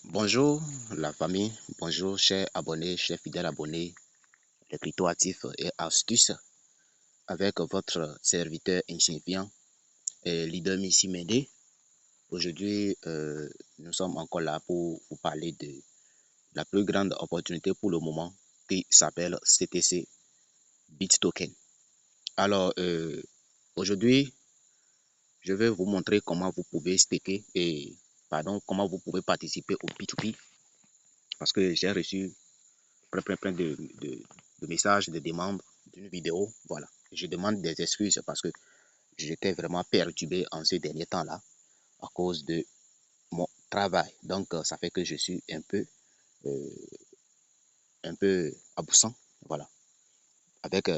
Bonjour la famille, bonjour chers abonnés, chers fidèles abonnés, les cryptoactifs et astuces avec votre serviteur insignifiant et leader Missy Médé. Aujourd'hui, nous sommes encore là pour vous parler de la plus grande opportunité pour le moment qui s'appelle CTC BitToken. Alors, aujourd'hui, je vais vous montrer comment vous pouvez staker comment vous pouvez participer au P2P parce que j'ai reçu plein de messages, de demandes d'une vidéo. Voilà. Je demande des excuses parce que j'étais vraiment perturbé en ces derniers temps-là à cause de mon travail. Donc, ça fait que je suis euh, un peu absent. Voilà. Avec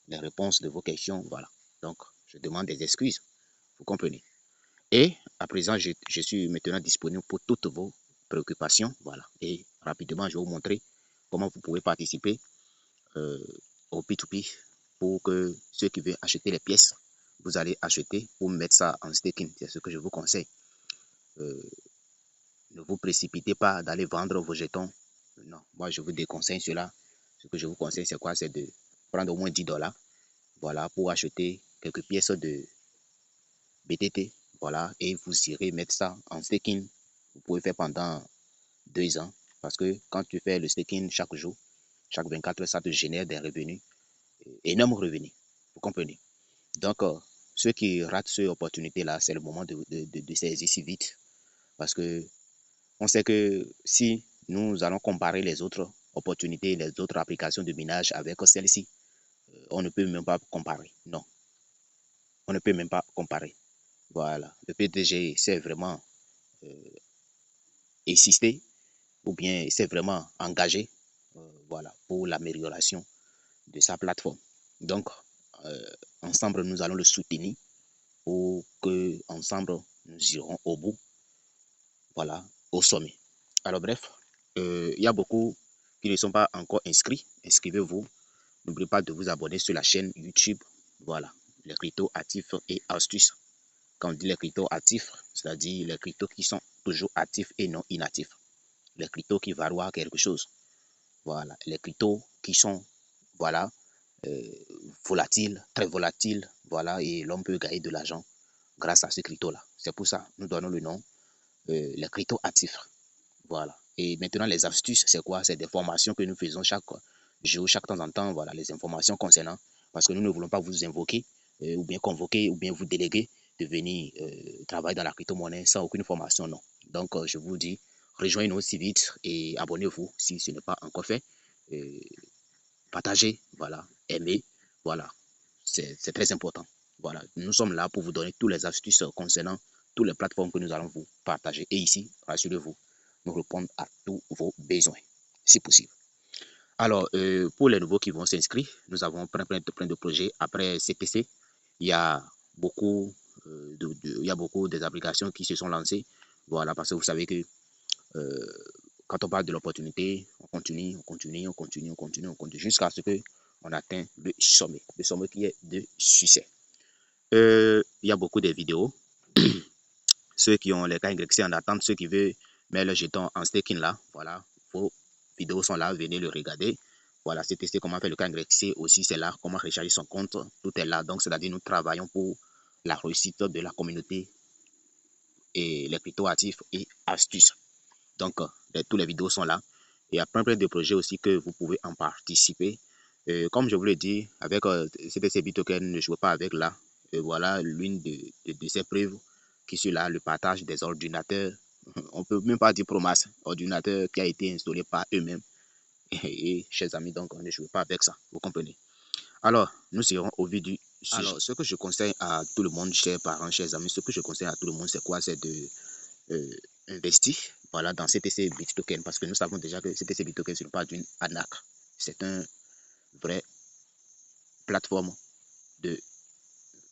les réponses de vos questions. Voilà. Donc, je demande des excuses. Vous comprenez. Et à présent, je suis maintenant disponible pour toutes vos préoccupations. Voilà. Et rapidement, je vais vous montrer comment vous pouvez participer au P2P pour que ceux qui veulent acheter les pièces, vous allez acheter pour mettre ça en staking. C'est ce que je vous conseille. Ne vous précipitez pas d'aller vendre vos jetons. Non, moi je vous déconseille cela. Ce que je vous conseille, c'est quoi? C'est de prendre au moins 10 $. Voilà, pour acheter quelques pièces de BTT. Voilà, et vous irez mettre ça en staking. Vous pouvez faire pendant 2 ans. Parce que quand tu fais le staking chaque jour, chaque 24 heures, ça te génère des revenus, énormes revenus. Vous comprenez? Donc, ceux qui ratent cette opportunité-là, c'est le moment de saisir si vite. Parce que on sait que si nous allons comparer les autres opportunités, les autres applications de minage avec celle-ci, on ne peut même pas comparer. Non, on ne peut même pas comparer. Voilà. Le PDG s'est vraiment insisté ou bien s'est vraiment engagé voilà, pour l'amélioration de sa plateforme. Donc, ensemble, nous allons le soutenir pour que ensemble nous irons au bout, voilà, au sommet. Alors bref, il y a beaucoup qui ne sont pas encore inscrits. Inscrivez-vous. N'oubliez pas de vous abonner sur la chaîne YouTube. Voilà, les cryptos actifs et astuces. Quand on dit les cryptos actifs, c'est-à-dire les cryptos qui sont toujours actifs et non inactifs. Les cryptos qui valent quelque chose. Voilà, les cryptos qui sont, voilà, volatiles, très volatiles. Voilà, et l'on peut gagner de l'argent grâce à ces cryptos-là. C'est pour ça nous donnons le nom les cryptos actifs. Voilà. Et maintenant, les astuces, c'est quoi? C'est des formations que nous faisons chaque jour, chaque temps en temps. Voilà, les informations concernant. Parce que nous ne voulons pas vous invoquer, ou bien convoquer, ou bien vous déléguer de venir travailler dans la crypto-monnaie sans aucune formation, non. Donc, je vous dis, rejoignez-nous si vite et abonnez-vous si ce n'est pas encore fait. Partagez, voilà, aimez, voilà. C'est très important. Voilà, nous sommes là pour vous donner toutes les astuces concernant toutes les plateformes que nous allons vous partager. Et ici, rassurez-vous, nous répondons à tous vos besoins, si possible. Alors, pour les nouveaux qui vont s'inscrire, nous avons plein de projets. Après CTC, il y a beaucoup, il y a beaucoup des applications qui se sont lancées. Voilà, parce que vous savez que quand on parle de l'opportunité, on continue, jusqu'à ce qu'on atteigne le sommet qui est de succès. Il y a beaucoup de vidéos. Ceux qui ont les KYC en attente, ceux qui veulent mettre le jeton en staking là, voilà, vos vidéos sont là, venez le regarder. Voilà, c'est tester comment faire le KYC aussi, c'est là, comment recharger son compte, tout est là. Donc, c'est-à-dire nous travaillons pour la réussite de la communauté et les crypto actifs et astuces. Donc, tous les vidéos sont là. Il y a plein de projets aussi que vous pouvez en participer. Comme je vous l'ai dit, avec CTC BitToken, ne jouez pas avec là. Voilà l'une de ces preuves qui sont là, le partage des ordinateurs. On ne peut même pas dire promas, ordinateur qui a été installé par eux-mêmes. Et chers amis, donc ne jouez pas avec ça, vous comprenez. Alors, nous irons au vif du sujet. Alors, ce que je conseille à tout le monde, chers parents, chers amis, ce que je conseille à tout le monde, c'est quoi? C'est de investir, voilà, dans CTC BitToken, parce que nous savons déjà que CTC BitToken, ce n'est pas d'une arnaque. C'est une vraie plateforme de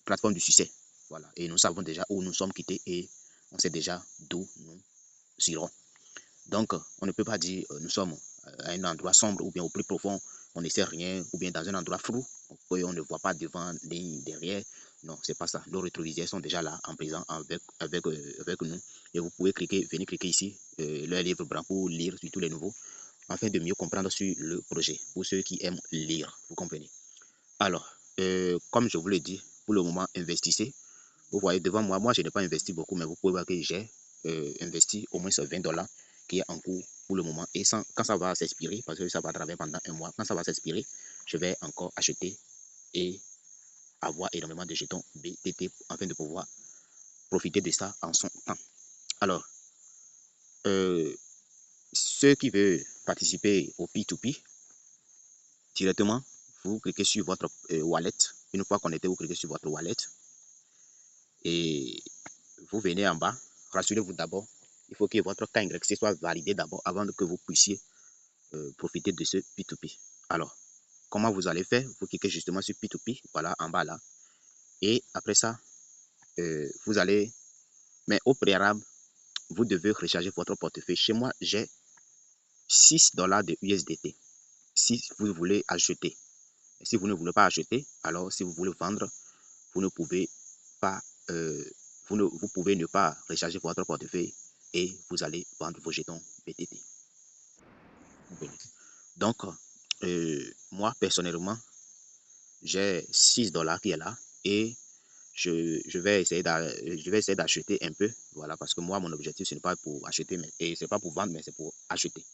plateforme du succès. Voilà. Et nous savons déjà où nous sommes quittés et on sait déjà d'où nous irons. Donc, on ne peut pas dire nous sommes à un endroit sombre ou bien au plus profond, on ne sait rien, ou bien dans un endroit flou, on ne voit pas devant ni derrière. Non, c'est pas ça. Nos rétroviseurs sont déjà là, en présent, avec nous. Et vous pouvez venir cliquer ici, le livre blanc pour lire sur tous les nouveaux, afin de mieux comprendre sur le projet, pour ceux qui aiment lire, vous comprenez. Alors, comme je vous l'ai dit, pour le moment, investissez. Vous voyez devant moi, moi je n'ai pas investi beaucoup, mais vous pouvez voir que j'ai investi au moins ce $20 qui est en cours pour le moment. Et quand ça va s'expirer, parce que ça va travailler pendant un mois, quand ça va s'expirer, je vais encore acheter et avoir énormément de jetons BTT afin de pouvoir profiter de ça en son temps. Alors, ceux qui veulent participer au P2P, directement, vous cliquez sur votre wallet. Une fois connecté, vous cliquez sur votre wallet et vous venez en bas. Rassurez-vous d'abord, il faut que votre KYC soit validé d'abord avant que vous puissiez profiter de ce P2P. Alors, comment vous allez faire? Vous cliquez justement sur P2P, voilà, en bas là. Et après ça, vous allez, mais au préalable, vous devez recharger votre portefeuille. Chez moi, j'ai $6 de USDT. Si vous voulez acheter, si vous ne voulez pas acheter, alors si vous voulez vendre, vous ne pouvez pas, vous pouvez ne pas recharger votre portefeuille et vous allez vendre vos jetons BTT. Donc, moi personnellement, j'ai $6 qui est là et je vais essayer d'acheter un peu, voilà, parce que moi mon objectif ce n'est pas pour acheter, et c'est pas pour vendre, mais c'est pour acheter,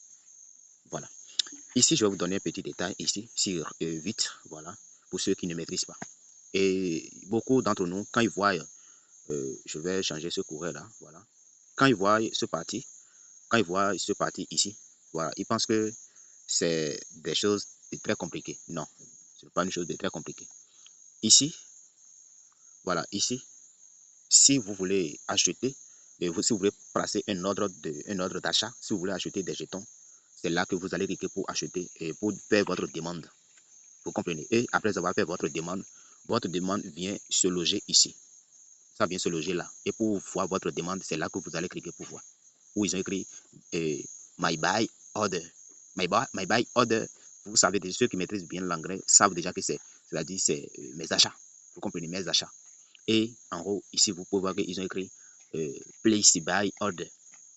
voilà. Ici je vais vous donner un petit détail ici sur vite, voilà, pour ceux qui ne maîtrisent pas. Et beaucoup d'entre nous, quand ils voient, je vais changer ce courrier là, voilà, quand ils voient ce parti, ici, voilà, ils pensent que c'est des choses de très compliquées. Non, ce n'est pas une chose de très compliquée. Ici, voilà, ici, si vous voulez acheter, si vous voulez placer un ordre d'achat, si vous voulez acheter des jetons, c'est là que vous allez cliquer pour acheter et pour faire votre demande. Vous comprenez? Et après avoir fait votre demande vient se loger ici. Ça vient se loger là. Et pour voir votre demande, c'est là que vous allez cliquer pour voir. Où ils ont écrit My Buy Order. My buy Order. Vous savez, ceux qui maîtrisent bien l'anglais savent déjà que c'est-à-dire c'est mes achats. Vous comprenez, mes achats. Et en haut, ici, vous pouvez voir qu'ils ont écrit Place Buy Order.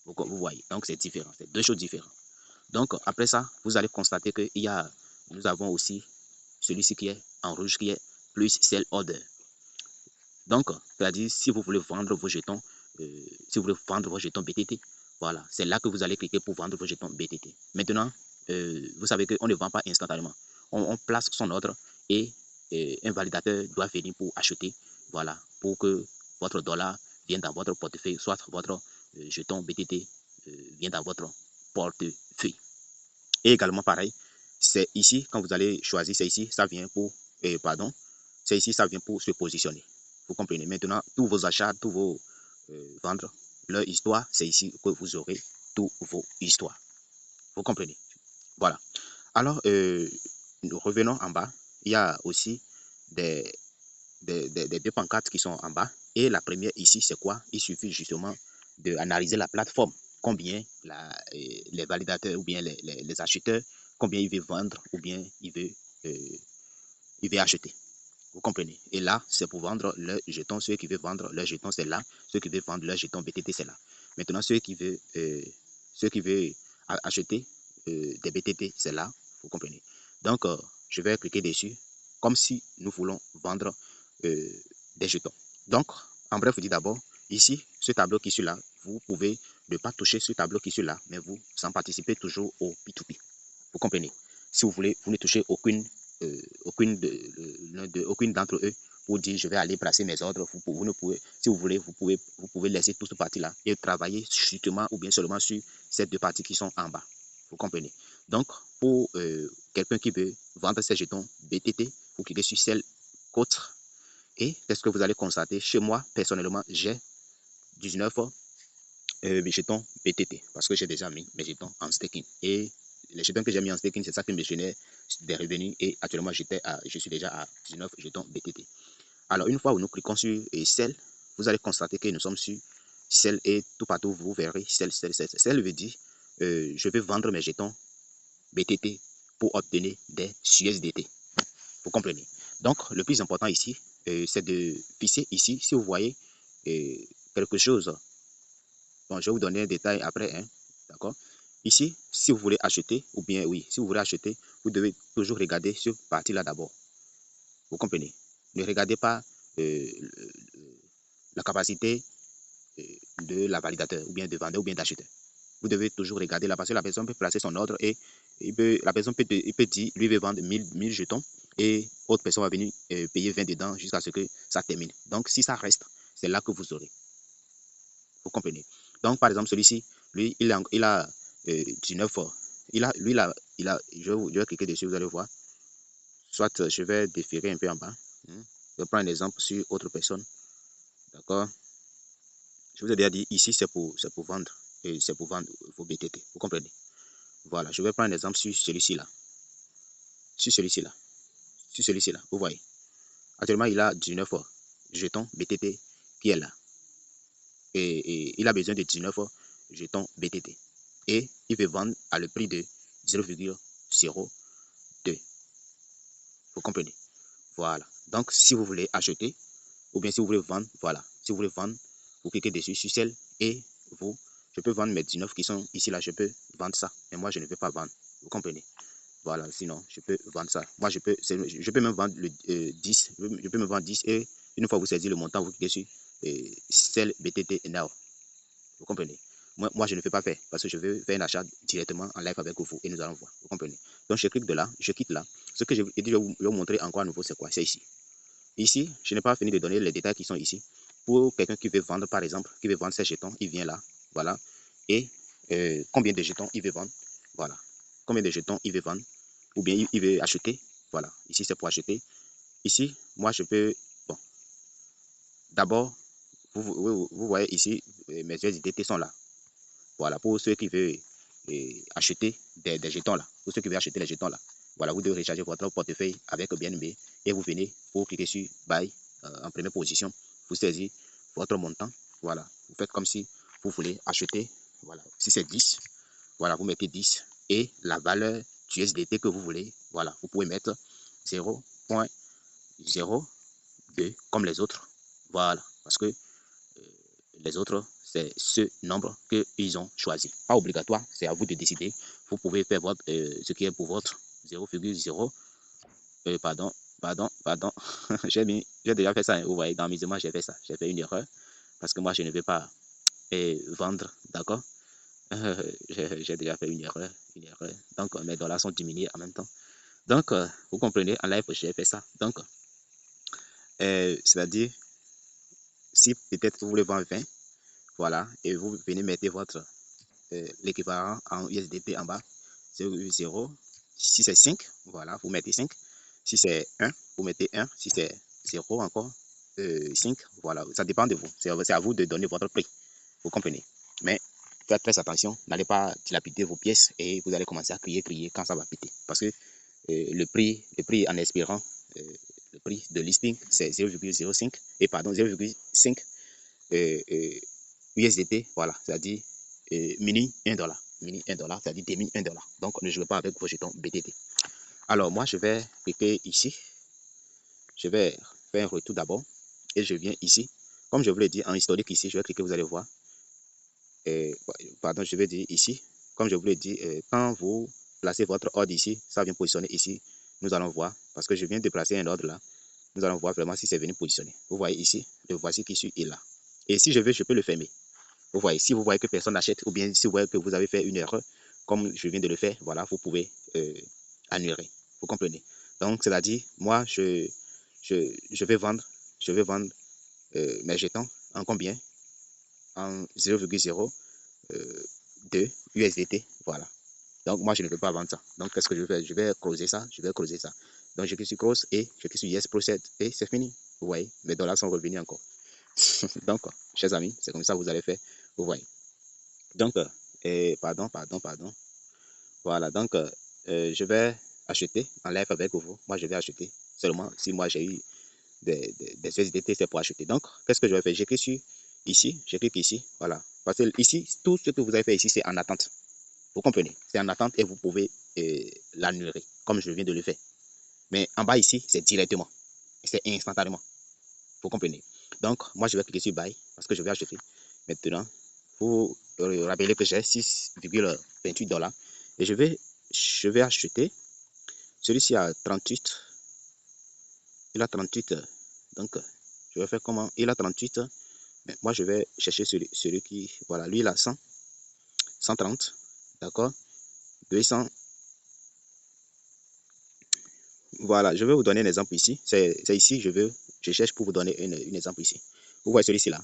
Vous voyez, donc c'est différent, c'est deux choses différentes. Donc après ça, vous allez constater que nous avons aussi celui-ci qui est en rouge qui est plus Sell Order. Donc, c'est-à-dire si vous voulez vendre vos jetons, BTT, voilà, c'est là que vous allez cliquer pour vendre vos jetons BTT. Maintenant, vous savez qu'on ne vend pas instantanément. On place son ordre et un validateur doit venir pour acheter, voilà, pour que votre dollar vienne dans votre portefeuille, soit votre jeton BTT vienne dans votre portefeuille. Et également pareil, c'est ici, quand vous allez choisir, c'est ici, ça vient pour, c'est ici, ça vient pour se positionner. Vous comprenez? Maintenant, tous vos achats, tous vos ventes, leur histoire, c'est ici que vous aurez tous vos histoires. Vous comprenez? Voilà. Alors, nous revenons en bas. Il y a aussi des deux pancartes qui sont en bas. Et la première ici, c'est quoi? Il suffit justement d'analyser la plateforme. Combien les validateurs ou bien les acheteurs, combien ils veulent vendre ou bien ils veulent acheter. Vous comprenez? Et là, c'est pour vendre leurs jetons. Ceux qui veulent vendre leurs jetons, c'est là. Ceux qui veulent vendre leurs jetons BTT, c'est là. Maintenant, ceux qui veulent acheter des BTT, c'est là. Vous comprenez? Donc, je vais cliquer dessus comme si nous voulons vendre des jetons. Donc, en bref, je dis d'abord, ici, ce tableau qui est là, vous pouvez ne pas toucher ce tableau qui est là, mais vous en participez toujours au P2P. Vous comprenez? Si vous voulez, vous ne touchez aucune d'entre eux pour dire je vais aller placer mes ordres. Vous ne pouvez, si vous voulez, vous pouvez laisser toute cette partie-là et travailler justement ou bien seulement sur ces deux parties qui sont en bas. Vous comprenez? Donc, pour quelqu'un qui veut vendre ses jetons BTT, vous cliquez sur Sell Quote et qu'est-ce que vous allez constater? Chez moi, personnellement, j'ai 19 mes jetons BTT parce que j'ai déjà mis mes jetons en staking. Et les jetons que j'ai mis en staking, c'est ça qui me génère des revenus. Et actuellement, je suis déjà à 19 jetons BTT. Alors, une fois où nous cliquons sur Sell, vous allez constater que nous sommes sur Sell et tout partout, vous verrez Sell. Sell veut dire je vais vendre mes jetons BTT pour obtenir des USDT. Vous comprenez? Donc, le plus important ici, c'est de fixer ici, si vous voyez quelque chose. Bon, je vais vous donner un détail après, hein, d'accord? Ici, si vous voulez acheter, ou bien oui, si vous voulez acheter, vous devez toujours regarder ce parti-là d'abord. Vous comprenez? Ne regardez pas la capacité de la validateur, ou bien de vendeur, ou bien d'acheteur. Vous devez toujours regarder là, parce que la personne peut placer son ordre et la personne peut dire, lui veut vendre 1000 jetons et autre personne va venir payer 20 dedans jusqu'à ce que ça termine. Donc, si ça reste, c'est là que vous aurez. Vous comprenez? Donc, par exemple, celui-ci, lui, il a 19 fois. Je vais cliquer dessus, vous allez voir. Soit je vais défiler un peu en bas. Je prends un exemple sur autre personne. D'accord? Je vous ai déjà dit, ici, c'est pour vendre. Et c'est pour vendre vos BTT. Vous comprenez? Voilà, je vais prendre un exemple sur celui-ci là. Sur celui-ci là. Sur celui-ci là. Vous voyez. Actuellement, il a 19 jetons BTT qui est là. Et il a besoin de 19 jetons BTT. Et il veut vendre à le prix de 0,02. Vous comprenez? Voilà. Donc, si vous voulez acheter, ou bien si vous voulez vendre, voilà. Si vous voulez vendre, vous cliquez dessus sur celle et je peux vendre mes 19 qui sont ici là, je peux vendre ça. Mais moi, je ne veux pas vendre. Vous comprenez? Voilà, sinon, je peux vendre ça. Moi, je peux même vendre le 10. Je peux me vendre 10 et une fois que vous saisissez le montant, vous cliquez sur celle BTT Now. Vous comprenez? Moi, je ne fais pas faire parce que je veux faire un achat directement en live avec vous et nous allons voir. Vous comprenez? Donc, je clique de là, je quitte là. Ce que je vais vous montrer encore à nouveau, c'est quoi? C'est ici. Ici, je n'ai pas fini de donner les détails qui sont ici. Pour quelqu'un qui veut vendre, par exemple, qui veut vendre ses jetons, il vient là. Voilà. Et combien de jetons il veut vendre? Voilà. Combien de jetons il veut vendre? Ou bien il veut acheter? Voilà. Ici, c'est pour acheter. Ici, moi, je peux... Bon. D'abord, vous voyez ici, mes USDT sont là. Voilà. Pour ceux qui veulent acheter des jetons là. Pour ceux qui veulent acheter les jetons là. Voilà. Vous devez recharger votre portefeuille avec BNB et vous venez pour cliquer sur Buy en première position. Vous saisissez votre montant. Voilà. Vous faites comme si vous voulez acheter. Voilà. Si c'est 10, voilà, vous mettez 10 et la valeur du USDT que vous voulez, voilà, vous pouvez mettre 0,02 comme les autres. Voilà, parce que les autres, c'est ce nombre qu'ils ont choisi. Pas obligatoire, c'est à vous de décider. Vous pouvez faire votre, ce qui est pour votre 0,0. Pardon. J'ai déjà fait ça. Hein, vous voyez, dans mes images, j'ai fait ça. J'ai fait une erreur parce que moi, je ne vais pas vendre, d'accord? J'ai déjà fait une erreur. Donc, mes dollars sont diminués en même temps. Donc, vous comprenez, en live, j'ai fait ça. Donc, c'est-à-dire, si peut-être vous voulez vendre 20, voilà, et vous venez mettre votre l'équivalent en USDT en bas, 0,0. Si c'est 5, voilà, vous mettez 5. Si c'est 1, vous mettez 1. Si c'est 0 encore, 5, voilà, ça dépend de vous. C'est à vous de donner votre prix. Vous comprenez? Mais faites très attention, n'allez pas dilapider vos pièces et vous allez commencer à crier quand ça va péter. Parce que le prix en espérant, le prix de listing, c'est 0,05 et pardon, 0,5 USDT, voilà, c'est-à-dire mini 1 dollar. Mini 1 dollar, c'est-à-dire demi 1 dollar. Donc, ne jouez pas avec vos jetons BTT. Alors, moi, je vais cliquer ici. Je vais faire un retour d'abord et je viens ici. Comme je vous l'ai dit en historique ici, je vais cliquer, vous allez voir. Pardon, je vais dire ici, comme je vous l'ai dit, quand vous placez votre ordre ici, ça vient positionner ici. Nous allons voir, parce que je viens de placer un ordre là. Nous allons voir vraiment si c'est venu positionner. Vous voyez ici, le voici qui suit est là. Et si je veux, je peux le fermer. Vous voyez, si vous voyez que personne n'achète, ou bien si vous voyez que vous avez fait une erreur, comme je viens de le faire, voilà, vous pouvez annuler. Vous comprenez? Donc, c'est-à-dire, moi, je vais vendre, mes jetons en combien? En 0,02 USDT. Voilà. Donc, moi, je ne peux pas vendre ça. Donc, qu'est-ce que je vais faire? Je vais closer ça. Donc, je clique sur close et je clique sur yes, process et c'est fini. Vous voyez, mes dollars sont revenus encore. Donc, chers amis, c'est comme ça que vous allez faire. Vous voyez. Donc, pardon. Voilà. Donc, je vais acheter en live avec vous. Moi, je vais acheter seulement si moi j'ai eu des USDT, c'est pour acheter. Donc, qu'est-ce que je vais faire? Je clique sur ici, je clique ici, voilà. Parce que ici, tout ce que vous avez fait ici, c'est en attente. Vous comprenez? C'est en attente et vous pouvez l'annuler, comme je viens de le faire. Mais en bas ici, c'est directement. C'est instantanément. Vous comprenez? Donc, moi, je vais cliquer sur Buy parce que je vais acheter. Maintenant, vous rappelez que j'ai 6,28 $ et je vais acheter. Celui-ci a 38. Il a 38. Donc, je vais faire comment? Il a 38. Mais moi, je vais chercher celui qui, voilà, lui, il a 100, 130, d'accord? 200. Voilà, je vais vous donner un exemple ici. C'est ici, je cherche pour vous donner un exemple ici. Vous voyez celui-ci là.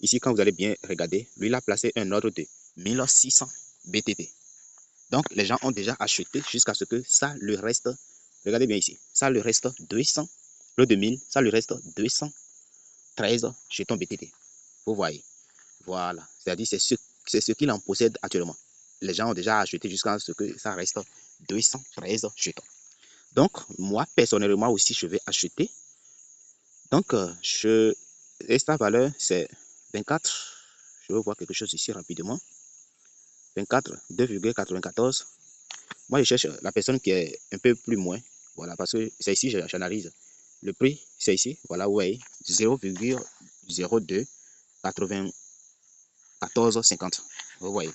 Ici, quand vous allez bien regarder, lui, il a placé un ordre de 1600 BTT. Donc, les gens ont déjà acheté jusqu'à ce que ça lui reste, regardez bien ici, ça lui reste 200, le de 1000, ça lui reste 213 jetons BTT. Vous voyez, voilà, c'est-à-dire c'est ce qu'il en possède actuellement. Les gens ont déjà acheté jusqu'à ce que ça reste 213 jetons. Donc, moi, personnellement aussi, je vais acheter. Donc, et sa valeur, c'est 24. Je vais voir quelque chose ici rapidement. 24, 2,94. Moi, je cherche la personne qui est un peu plus moins. Voilà, parce que c'est ici, j'analyse. Le prix, c'est ici. Voilà, ouais, 0,02 94,50. Vous voyez.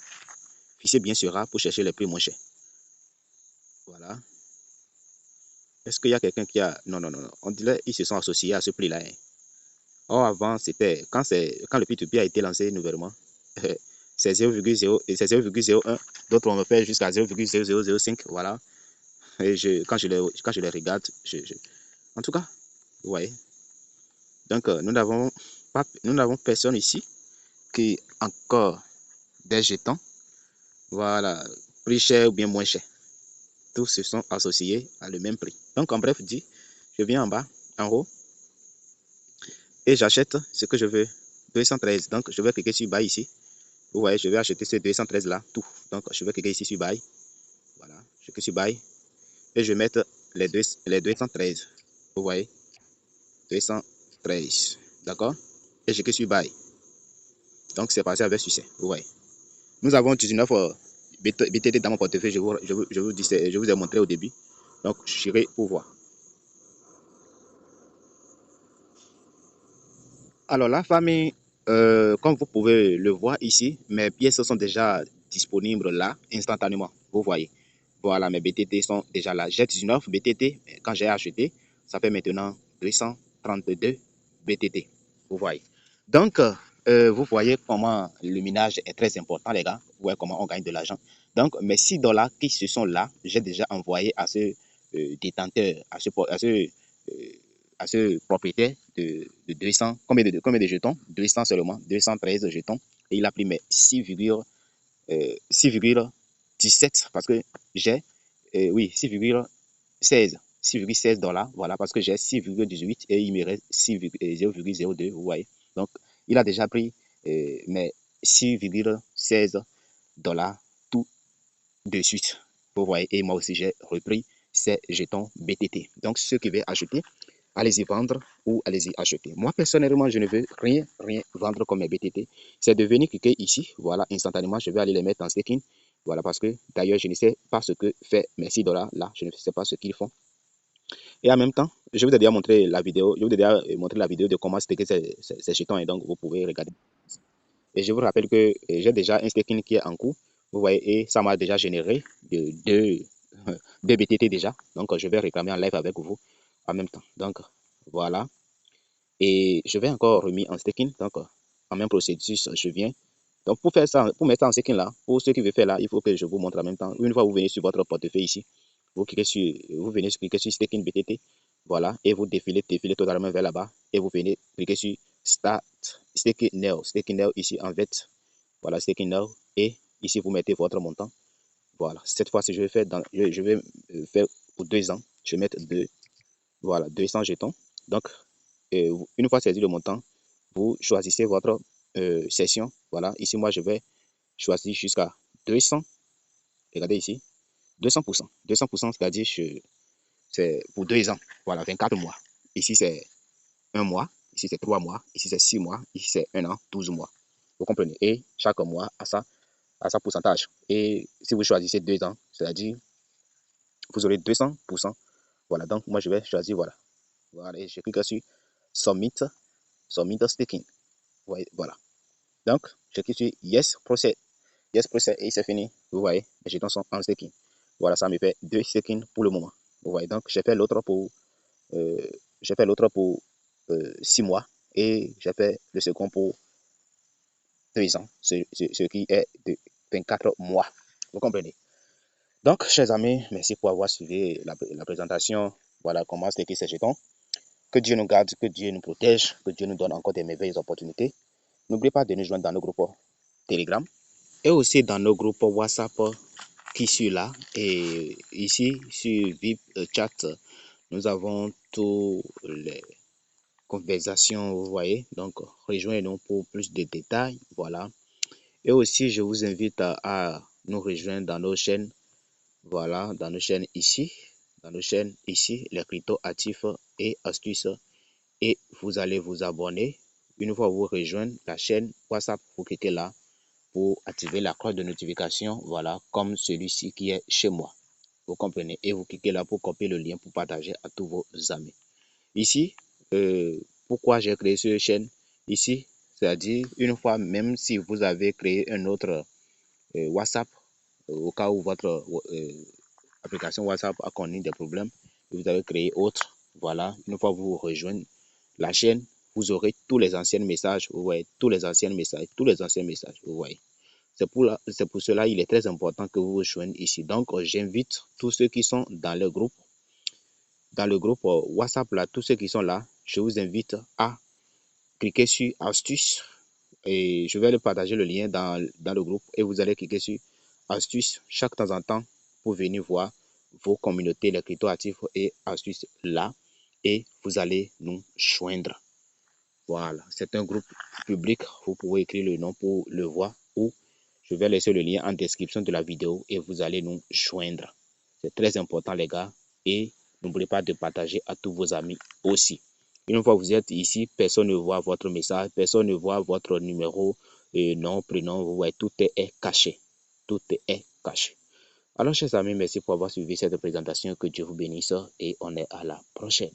Fixez bien sur A pour chercher les prix moins chers. Voilà. Est-ce qu'il y a quelqu'un qui a... Non, non, non, non. On dirait qu'ils se sont associés à ce prix-là. Hein. Or, avant, c'était... Quand le P2P a été lancé nouvellement, c'est 0,01. D'autres, on me fait jusqu'à 0,0005. Voilà. Et quand je les regarde, en tout cas, vous voyez. Donc, nous n'avons personne ici qui encore des jetons. Voilà. Prix cher ou bien moins cher. Tous se sont associés à le même prix. Donc, en bref dit, je viens en bas, en haut, et j'achète ce que je veux. 213. Donc, je vais cliquer sur Buy ici. Vous voyez, je vais acheter ce 213 là, tout. Donc, je vais cliquer ici sur Buy. Voilà, je clique sur Buy. Et je vais mettre les 213. Vous voyez, 213. D'accord? Et je clique sur Buy. Donc, c'est passé avec succès. Vous voyez. Nous avons 19 BTT dans mon portefeuille. Je vous ai montré au début. Donc, j'irai pour voir. Alors, la famille, comme vous pouvez le voir ici, mes pièces sont déjà disponibles là, instantanément. Vous voyez. Voilà, mes BTT sont déjà là. J'ai 19 BTT. Quand j'ai acheté, ça fait maintenant 232 BTT. Vous voyez. Donc, vous voyez comment le minage est très important, les gars. Vous voyez comment on gagne de l'argent. Donc, mes 6 $ qui se sont là, j'ai déjà envoyé à ce détenteur, à ce propriétaire de 200. Combien de jetons? 200 seulement, 213 jetons. Et il a pris mes 6,17 parce que j'ai, oui, 6,16. 6,16 $, voilà, parce que j'ai 6,18 et il me reste 0,02, vous voyez. Donc, il a déjà pris mes 6,16 $ tout de suite, vous voyez. Et moi aussi, j'ai repris ces jetons BTT. Donc, ceux qui veulent acheter, allez-y vendre ou allez-y acheter. Moi, personnellement, je ne veux rien vendre comme mes BTT. C'est de venir cliquer ici, voilà, instantanément, je vais aller les mettre en staking. Voilà, parce que d'ailleurs, je ne sais pas ce que fait mes 6 $ là, je ne sais pas ce qu'ils font. Et en même temps, je vous ai déjà montré la vidéo, de comment staker ces jetons et donc vous pouvez regarder. Et je vous rappelle que j'ai déjà un staking qui est en cours, vous voyez, et ça m'a déjà généré deux BTT déjà. Donc, je vais réclamer en live avec vous en même temps. Donc, voilà. Et je vais encore remis en staking. Donc, en même processus, je viens. Donc, pour faire ça, pour mettre ça en staking là, pour ceux qui veulent faire là, il faut que je vous montre en même temps. Une fois vous venez sur votre portefeuille ici, vous venez cliquer sur staking BTT. Voilà. Et vous défilez totalement vers là-bas. Et vous venez cliquer sur Start Staking Now. Staking Now ici en vert. Voilà, Staking Now. Et ici, vous mettez votre montant. Voilà. Cette fois-ci, je vais faire pour 2 ans. Je vais mettre voilà, 200 jetons. Donc, une fois saisi le montant, vous choisissez votre session. Voilà, ici, moi, je vais choisir jusqu'à 200. Regardez ici, 200%. 200%, c'est-à-dire c'est pour 2 ans. Voilà, 24 mois. Ici, c'est 1 mois. Ici, c'est 3 mois. Ici, c'est 6 mois. Ici, c'est 1 an, 12 mois. Vous comprenez? Et chaque mois a sa pourcentage. Et si vous choisissez 2 ans, c'est-à-dire vous aurez 200%. Voilà, donc moi, je vais choisir, voilà. Voilà, et je clique sur Submit. submit staking. Voilà. Donc, je clique sur Yes, process. Yes, process et c'est fini. Vous voyez, mes jetons sont en staking. Voilà, ça me fait 2 stakings pour le moment. Vous voyez, donc j'ai fait l'autre pour, 6 mois et j'ai fait le second pour 2 ans, ce qui est de 24 mois. Vous comprenez? Donc, chers amis, merci pour avoir suivi la présentation. Voilà comment staker ces jetons. Que Dieu nous garde, que Dieu nous protège, que Dieu nous donne encore des merveilleuses opportunités. N'oubliez pas de nous joindre dans nos groupes Telegram et aussi dans nos groupes WhatsApp qui sont là. Et ici, sur VIP Chat, nous avons toutes les conversations, vous voyez. Donc, rejoignez-nous pour plus de détails. Voilà. Et aussi, je vous invite à nous rejoindre dans nos chaînes. Voilà, dans nos chaînes ici. Dans nos chaînes ici, les crypto actifs et astuces. Et vous allez vous abonner. Une fois vous rejoignez la chaîne WhatsApp, vous cliquez là pour activer la cloche de notification. Voilà, comme celui-ci qui est chez moi. Vous comprenez? Et vous cliquez là pour copier le lien pour partager à tous vos amis. Ici, pourquoi j'ai créé cette chaîne? Ici, c'est-à-dire, une fois, même si vous avez créé un autre WhatsApp, au cas où votre application WhatsApp a connu des problèmes, vous avez créé autre. Voilà, une fois vous rejoignez la chaîne, vous aurez tous les anciens messages, vous voyez, tous les anciens messages, vous voyez. C'est pour cela il est très important que vous vous joignez ici. Donc, j'invite tous ceux qui sont dans le groupe WhatsApp là, tous ceux qui sont là, je vous invite à cliquer sur astuces et je vais le partager le lien dans le groupe et vous allez cliquer sur astuces chaque temps en temps pour venir voir vos communautés, les crypto actifs et astuces là et vous allez nous joindre. Voilà, c'est un groupe public, vous pouvez écrire le nom pour le voir ou je vais laisser le lien en description de la vidéo et vous allez nous joindre. C'est très important les gars et n'oubliez pas de partager à tous vos amis aussi. Une fois que vous êtes ici, personne ne voit votre message, personne ne voit votre numéro, nom, prénom, vous voyez, tout est caché. Tout est caché. Alors chers amis, merci pour avoir suivi cette présentation, que Dieu vous bénisse et on est à la prochaine.